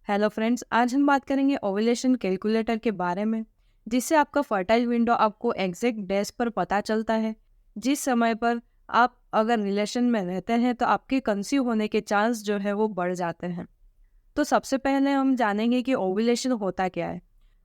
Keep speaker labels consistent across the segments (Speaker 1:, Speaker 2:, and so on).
Speaker 1: Hello friends, आज हम बात करेंगे ओव्यूलेशन कैलकुलेटर के बारे में, जिससे आपका फर्टाइल विंडो आपको एग्जैक्ट डेज पर पता चलता है। जिस समय पर आप अगर रिलेशन में रहते हैं तो आपके कंसीव होने के चांस जो है वो बढ़ जाते हैं। तो सबसे पहले हम जानेंगे कि ओव्यूलेशन होता क्या है।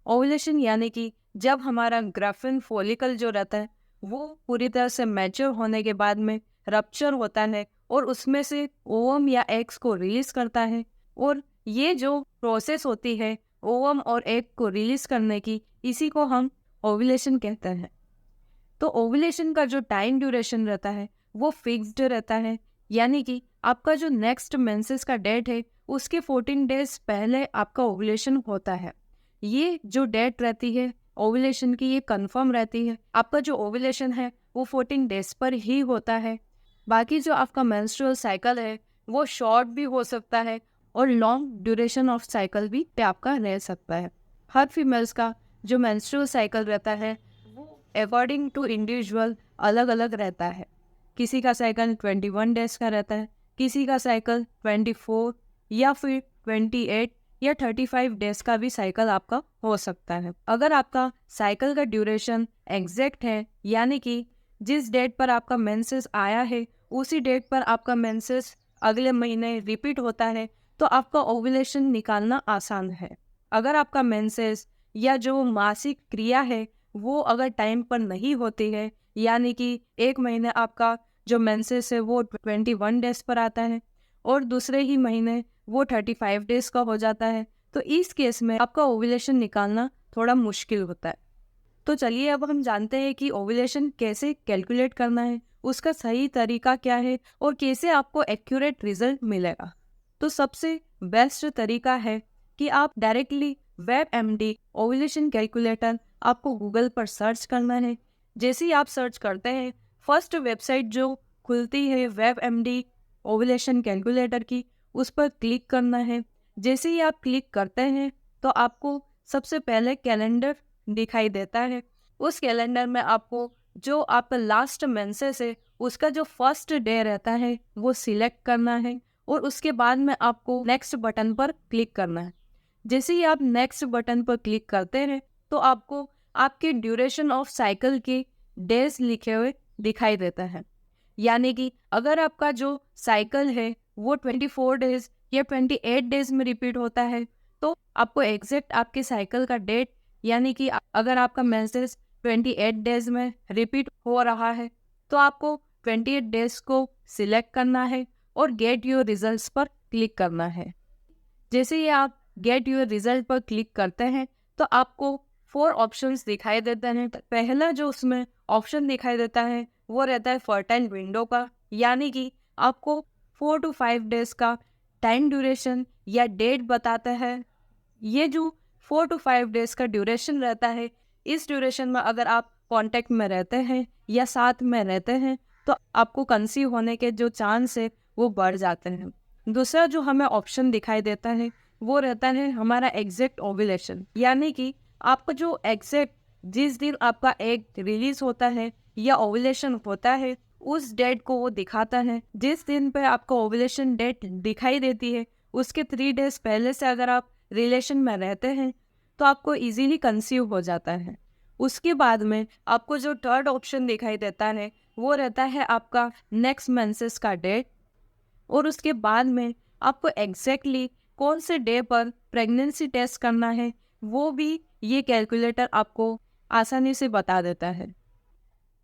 Speaker 1: ओव्यूलेशन यानी कि जब हमारा ग्राफिन फॉलिकल जो रहता है वो पूरी तरह से मैच्योर होने के बाद में रप्चर होता है और उसमें से ओवम या एग्स को रिलीज करता है। और ये जो प्रोसेस होती है ओवम और एग को रिलीज करने की, इसी को हम ओव्यूलेशन कहते हैं। तो ओव्यूलेशन का जो टाइम ड्यूरेशन रहता है वो फिक्स्ड रहता है, यानी कि आपका जो नेक्स्ट मेंसेस का डेट है उसके 14 डेज पहले आपका ओव्यूलेशन होता है। ये जो डेट रहती है ओव्यूलेशन की, ये कंफर्म रहती है। आपका जो ओव्यूलेशन है वो 14 डेज पर ही होता है। बाकी जो आपका मेंस्ट्रुअल साइकिल है वो शॉर्ट भी हो सकता है और लॉन्ग ड्यूरेशन ऑफ साइकिल भी पे आपका रह सकता है। हर फीमेल्स का जो मेंस्ट्रुअल साइकिल रहता है वो अकॉर्डिंग टू इंडिविजुअल अलग अलग रहता है। किसी का साइकिल 21 डेज का रहता है, किसी का साइकिल 24 या फिर 28 या 35 डेज का भी साइकिल आपका हो सकता है। अगर आपका साइकिल का ड्यूरेशन एग्जैक्ट है, यानी कि जिस डेट पर आपका मेंसेस आया है उसी डेट पर आपका मेंसेस अगले महीने रिपीट होता है, तो आपका ओव्यूलेशन निकालना आसान है। अगर आपका मेंसेस या जो मासिक क्रिया है वो अगर टाइम पर नहीं होती है, यानी कि एक महीने आपका जो मेंसेस है वो 21 डेज पर आता है और दूसरे ही महीने वो 35 डेज का हो जाता है, तो इस केस में आपका ओव्यूलेशन निकालना थोड़ा मुश्किल होता है। तो चलिए अब हम जानते हैं कि ओव्यूलेशन कैसे कैलकुलेट करना है, उसका सही तरीका क्या है और कैसे आपको एक्यूरेट रिजल्ट मिलेगा। तो सबसे बेस्ट तरीका है कि आप डायरेक्टली वेबएमडी ओव्यूलेशन कैलकुलेटर आपको गूगल पर सर्च करना है। जैसे ही आप सर्च करते हैं, फर्स्ट वेबसाइट जो खुलती है वेबएमडी ओव्यूलेशन कैलकुलेटर की, उस पर क्लिक करना है। जैसे ही आप क्लिक करते हैं तो आपको सबसे पहले कैलेंडर दिखाई देता है। उस कैलेंडर में आपको जो आपका लास्ट मेंसेस है उसका जो फर्स्ट डे रहता है वो सिलेक्ट करना है और उसके बाद में आपको नेक्स्ट बटन पर क्लिक करना है। जैसे ही आप नेक्स्ट बटन पर क्लिक करते हैं तो आपको आपके ड्यूरेशन ऑफ साइकिल के डेज लिखे हुए दिखाई देता है। यानी कि अगर आपका जो साइकिल है वो 24 डेज या 28 डेज में रिपीट होता है, तो आपको एग्जैक्ट आपके साइकिल का डेट, यानी कि अगर आपका मेंसेस 28 डेज में रिपीट हो रहा है तो आपको 28 डेज को सिलेक्ट करना है और गेट योर रिजल्ट्स पर क्लिक करना है। जैसे ही आप गेट योर रिजल्ट पर क्लिक करते हैं तो आपको 4 ऑप्शंस दिखाई देते हैं। पहला जो उसमें ऑप्शन दिखाई देता है वो रहता है फर्टाइल विंडो का, यानी कि आपको 4 to 5 डेज का टाइम ड्यूरेशन या डेट बताता है। ये जो 4 to 5 डेज का ड्यूरेशन रहता है, इस ड्यूरेशन में अगर आप कांटेक्ट में रहते हैं या साथ में रहते हैं तो आपको कंसीव होने के जो चांस है वो बढ़ जाते हैं। दूसरा जो हमें ऑप्शन दिखाई देता है वो रहता है हमारा एग्जैक्ट ओव्यूलेशन, यानी कि आपका जो एग्जैक्ट जिस दिन आपका एग रिलीज होता है या ओव्यूलेशन होता है उस डेट को वो दिखाता है। जिस दिन पे आपका ओव्यूलेशन डेट दिखाई देती है उसके 3 डेज पहले से अगर आप रिलेशन में रहते हैं तो आपको इजीली कंसीव हो जाता है। उसके बाद में आपको जो थर्ड ऑप्शन दिखाई देता है वो रहता है आपका नेक्स्ट मेंसेस का डेट और उसके बाद में आपको एग्जैक्टली कौन से डे पर प्रेगनेंसी टेस्ट करना है वो भी ये कैलकुलेटर आपको आसानी से बता देता है।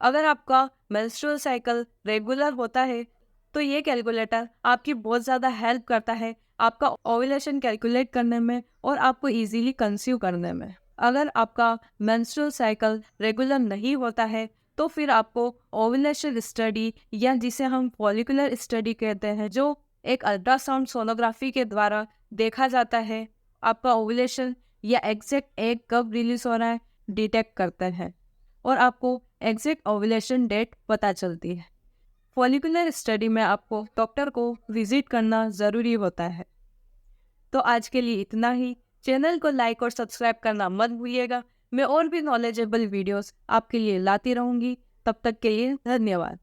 Speaker 1: अगर आपका मेंस्ट्रुअल साइकिल रेगुलर होता है तो ये कैलकुलेटर आपकी बहुत ज़्यादा हेल्प करता है आपका ओव्यूलेशन कैलकुलेट करने में और आपको इजीली कंसीव करने में। अगर आपका मेंस्ट्रुअल साइकिल रेगुलर नहीं होता है तो फिर आपको ओव्यूलेशन स्टडी या जिसे हम फॉलिकुलर स्टडी कहते हैं, जो एक अल्ट्रासाउंड सोनोग्राफी के द्वारा देखा जाता है, आपका ओव्यूलेशन या एग्जैक्ट एग कब रिलीज हो रहा है डिटेक्ट करता है और आपको एग्जैक्ट ओव्यूलेशन डेट पता चलती है। फॉलिकुलर स्टडी में आपको डॉक्टर को विजिट करना ज़रूरी होता है। तो आज के लिए इतना ही। चैनल को लाइक और सब्सक्राइब करना मत भूलिएगा। मैं और भी नॉलेजेबल वीडियोस आपके लिए लाती रहूँगी। तब तक के लिए धन्यवाद।